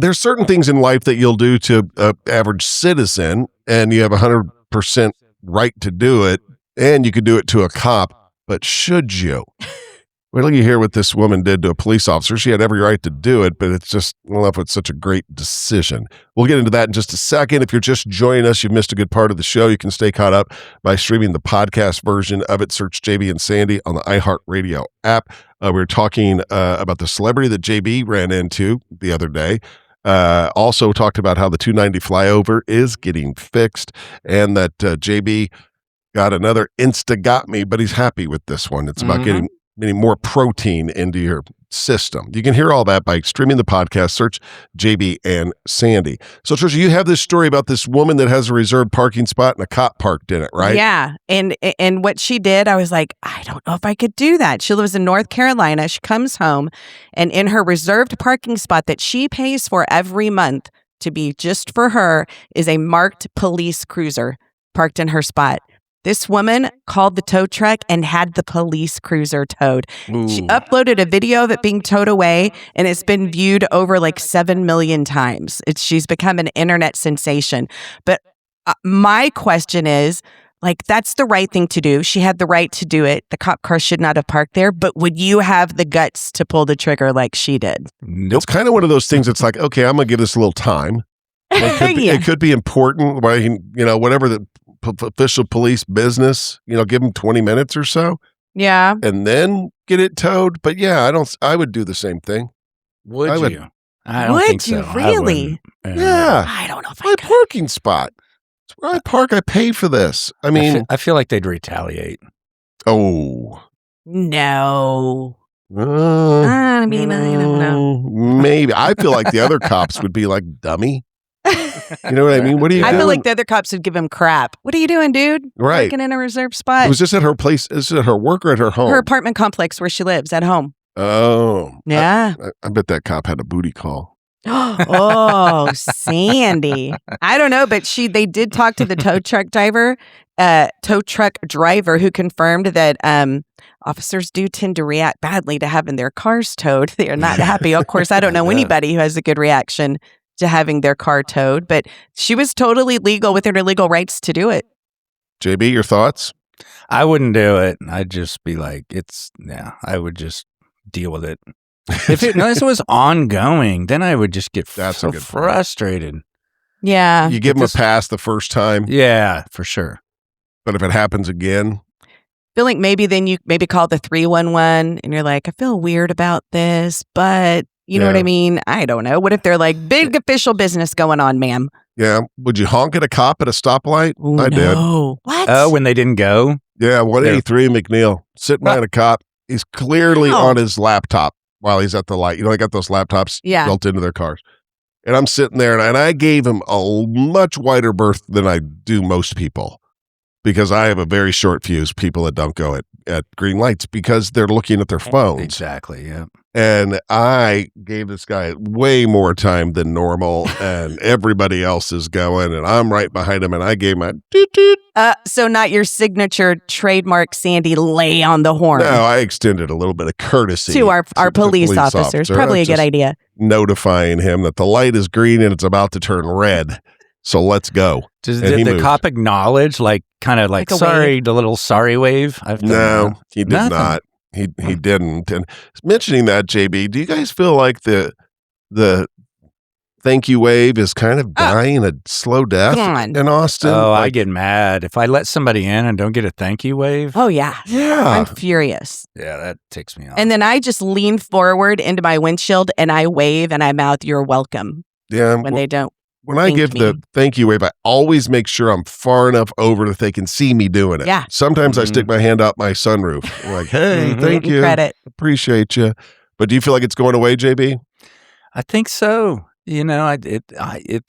there's certain things in life that you'll do to an average citizen, and you have 100% right to do it, and you could do it to a cop, but should you? Wait till you hear what this woman did to a police officer. She had every right to do it, but it's just, I don't know if it's such a great decision. We'll get into that in just a second. If you're just joining us, you've missed a good part of the show. You can stay caught up by streaming the podcast version of it. Search JB and Sandy on the iHeartRadio app. We were talking about the celebrity that JB ran into the other day. Also talked about how the 290 flyover is getting fixed, and that JB got another Got Me, but he's happy with this one. It's about getting more protein into your system. You can hear all that by streaming the podcast. Search JB and Sandy. So, Tricia, you have this story about this woman that has a reserved parking spot and a cop parked in it, right? Yeah. And what she did, I was like, I don't know if I could do that. She lives in North Carolina. She comes home, and in her reserved parking spot that she pays for every month to be just for her is a marked police cruiser parked in her spot. This woman called the tow truck and had the police cruiser towed. Ooh. She uploaded a video of it being towed away, and it's been viewed over like 7 million times. She's become an internet sensation. But my question is, like, that's the right thing to do. She had the right to do it. The cop car should not have parked there. But would you have the guts to pull the trigger like she did? Nope. It's kind of one of those things. It's like, okay, I'm going to give this a little time. It could be important. Whatever the official police business, give them 20 minutes or so. Yeah. And then get it towed. But yeah, I would do the same thing. Would you? I don't would think you so. really? Yeah. I don't know if my parking spot. It's where I park. I pay for this. I mean, I feel like they'd retaliate. Oh. No. I don't know. Maybe. I feel like the other cops would be like, dummy. You know what I mean? What are you doing? I feel like the other cops would give him crap. What are you doing, dude? Right. Parking in a reserved spot. Was this at her place? Is it at her work or at her home? Her apartment complex where she lives, at home. Oh. Yeah. I bet that cop had a booty call. Oh, Sandy. I don't know, but they did talk to the tow truck driver who confirmed that officers do tend to react badly to having their cars towed. They are not happy. Of course, I don't know anybody who has a good reaction to having their car towed, but she was totally legal within her legal rights to do it. JB, your thoughts? I wouldn't do it. I'd just be like, I would just deal with it. If this was ongoing, then I would just get so frustrated. Yeah. You give them a pass the first time. Yeah, for sure. But if it happens again, I feel like maybe then you call the 311 and you're like, I feel weird about this, but you know what I mean? I don't know. What if they're like, big official business going on, ma'am? Yeah. Would you honk at a cop at a stoplight? Ooh, I did. What? Oh, when they didn't go? Yeah, 183 McNeil. Sitting behind a cop. He's clearly on his laptop while he's at the light. They got those laptops built into their cars. And I'm sitting there, and I gave him a much wider berth than I do most people, because I have a very short fuse, people that don't go at green lights, because they're looking at their phones. Exactly, yeah. And I gave this guy way more time than normal, and everybody else is going, and I'm right behind him, and I gave my toot-toot. So not your signature trademark, Sandy, lay on the horn. No, I extended a little bit of courtesy to our police officers. Probably a good idea. Notifying him that the light is green and it's about to turn red. So let's go. Did the cop acknowledge, kind of sorry, the little sorry wave? No, he did not. He didn't. And mentioning that, JB, do you guys feel like the thank you wave is kind of dying a slow death in Austin? Oh, I get mad if I let somebody in and don't get a thank you wave. Oh yeah. I'm furious. Yeah, that ticks me off. And then I just lean forward into my windshield and I wave and I mouth "You're welcome." Yeah. When they don't. When I give the thank you wave, I always make sure I'm far enough over that they can see me doing it. Yeah. Sometimes I stick my hand out my sunroof. I'm like, hey, thank you. Credit. Appreciate you. But do you feel like it's going away, JB? I think so. It's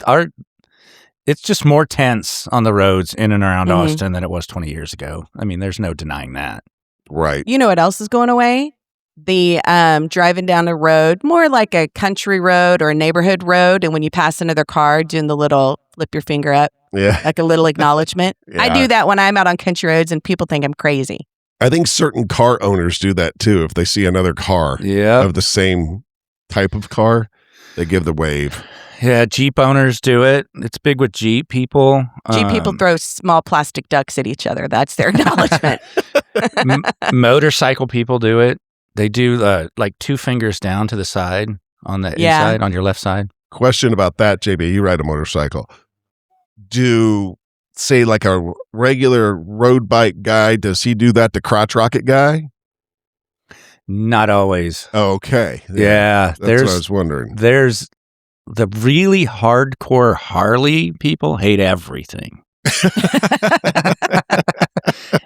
just more tense on the roads in and around Austin than it was 20 years ago. I mean, there's no denying that. Right. You know what else is going away? The driving down the road, more like a country road or a neighborhood road, and when you pass another car, doing the little flip your finger up, like a little acknowledgement. I do that when I'm out on country roads, and people think I'm crazy. I think certain car owners do that too. If they see another car of the same type of car, they give the wave. Yeah, Jeep owners do it. It's big with Jeep people. Jeep people throw small plastic ducks at each other. That's their acknowledgement. Motorcycle people do it. They do like 2 fingers down to the side on the inside, on your left side. Question about that, JB. You ride a motorcycle. Do, say, like a regular road bike guy, does he do that to crotch rocket guy? Not always. Oh, okay. Yeah. That's what I was wondering. There's the really hardcore Harley people hate everything.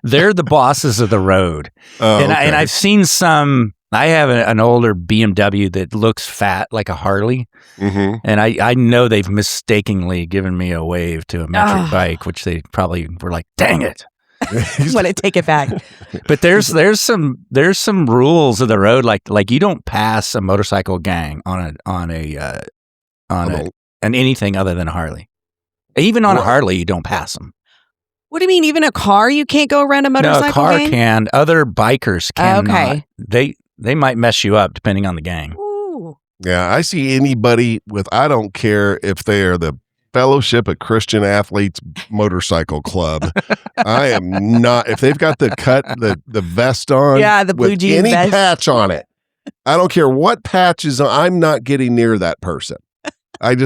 They're the bosses of the road. Oh, and okay. I've seen some. I have an older BMW that looks fat like a Harley. Mm-hmm. And I know they've mistakenly given me a wave to a metric bike, which they probably were like, dang it. Want to take it back. But there's some rules of the road, like you don't pass a motorcycle gang on anything other than a Harley. Even on a Harley, you don't pass them. What do you mean? Even a car, you can't go around a motorcycle No, a car gang? can. Other bikers cannot. Okay. They might mess you up depending on the gang. Ooh. Yeah, I see anybody with, I don't care if they are the Fellowship of Christian Athletes Motorcycle Club. I am not, if they've got the vest on, the blue with jean any vest. patch on it. I don't care what patch is on, I'm not getting near that person. You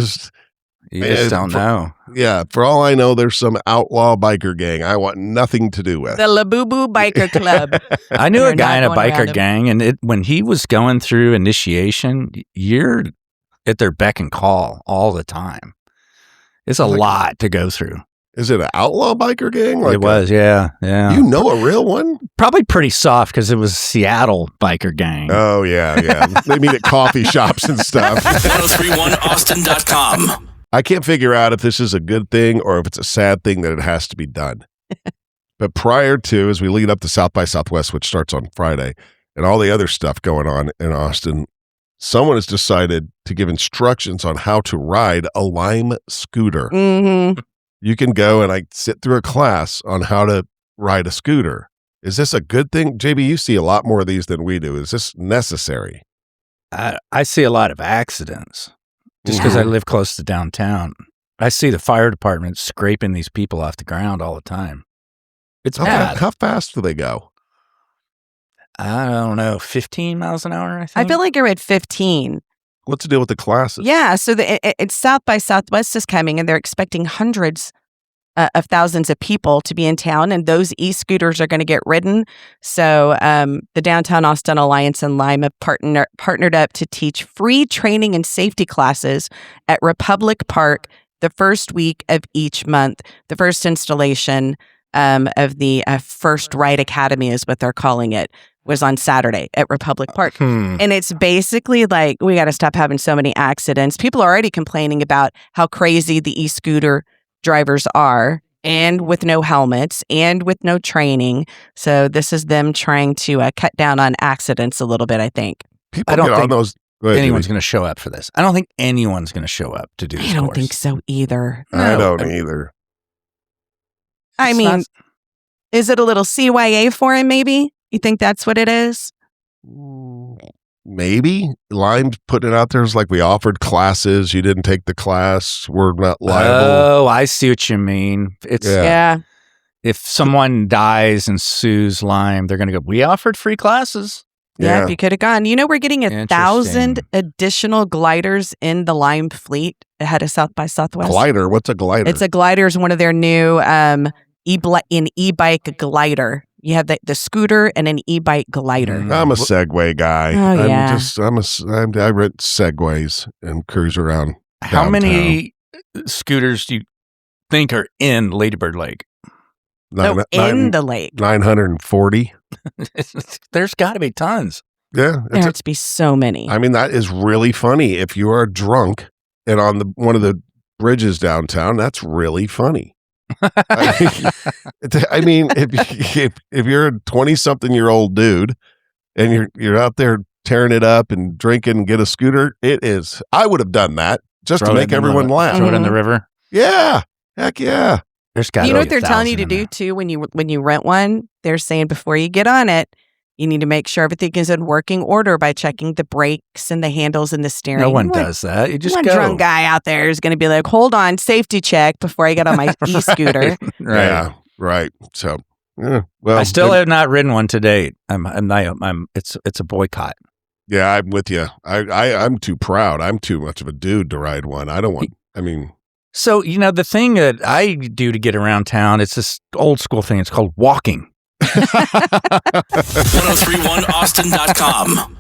just don't know. Yeah, for all I know, there's some outlaw biker gang I want nothing to do with. The Labubu Biker Club. I knew a You're guy in not a going around biker him. gang, and when he was going through initiation, you're at their beck and call all the time. It's a lot to go through. Is it an outlaw biker gang? It was, yeah. You know a real one? Probably pretty soft because it was Seattle biker gang. Oh, yeah. They meet at coffee shops and stuff. 1031austin.com. I can't figure out if this is a good thing or if it's a sad thing that it has to be done. But prior to, as we lead up to South by Southwest, which starts on Friday, and all the other stuff going on in Austin, someone has decided to give instructions on how to ride a Lime scooter. Mm-hmm. You can go and sit through a class on how to ride a scooter. Is this a good thing? JB, you see a lot more of these than we do. Is this necessary? I see a lot of accidents just because I live close to downtown. I see the fire department scraping these people off the ground all the time. It's bad. How fast do they go? I don't know, 15 miles an hour, I think. I feel like you're at 15. What's the deal with the classes? Yeah, so it's South by Southwest is coming, and they're expecting hundreds of thousands of people to be in town, and those e-scooters are going to get ridden. So the Downtown Austin Alliance and Lime have partnered up to teach free training and safety classes at Republic Park the first week of each month. The first installation of the First Ride Academy is what they're calling it, was on Saturday at Republic Park. And it's basically like, we got to stop having so many accidents. People are already complaining about how crazy the e-scooter drivers are, and with no helmets and with no training. So this is them trying to cut down on accidents a little bit, I think. People I don't get on think those. Go ahead, anyone's Judy. going to show up for this. I don't think anyone's going to show up to do this I don't course. think so either. I No. don't either. I It's mean, not- is it a little CYA for him, maybe? You think that's what it is? Maybe Lime's putting it out there as like, we offered classes, you didn't take the class, we're not liable. Oh, I see what you mean. It's Yeah. Yeah. if someone dies and sues Lime, they're going to go, we offered free classes. Yeah, if you could have gone. You know, we're getting 1,000 Interesting. additional gliders in the Lime fleet ahead of South by Southwest. Glider. What's a glider? It's a glider is one of their new e-bike glider. You have the scooter and an e-bike glider. I'm a Segway guy. Oh, yeah. I rent Segways and cruise around. How downtown. many scooters do you think are in Ladybird Lake? In the lake. 940. There's got to be tons. Yeah. There has to be so many. I mean, that is really funny. If you are drunk and on one of the bridges downtown, that's really funny. I mean, if you're a 20-something-year-old dude and you're out there tearing it up and drinking and get a scooter, it is. I would have done that just to make everyone laugh. Throw it in the river. Yeah, heck yeah. There's got. You know what they're telling you to do too when you rent one? They're saying before you get on it, You need to make sure everything is in working order by checking the brakes and the handles and the steering. No one does that. You just one go. drunk guy out there is going to be like, hold on, safety check before I get on my e-scooter. Right. Yeah, right. So, well, I still have not ridden one to date. It's a boycott. Yeah, I'm with you. I'm too proud. I'm too much of a dude to ride one. I don't want. I mean, so the thing that I do to get around town, it's this old school thing. It's called walking. 1031austin.com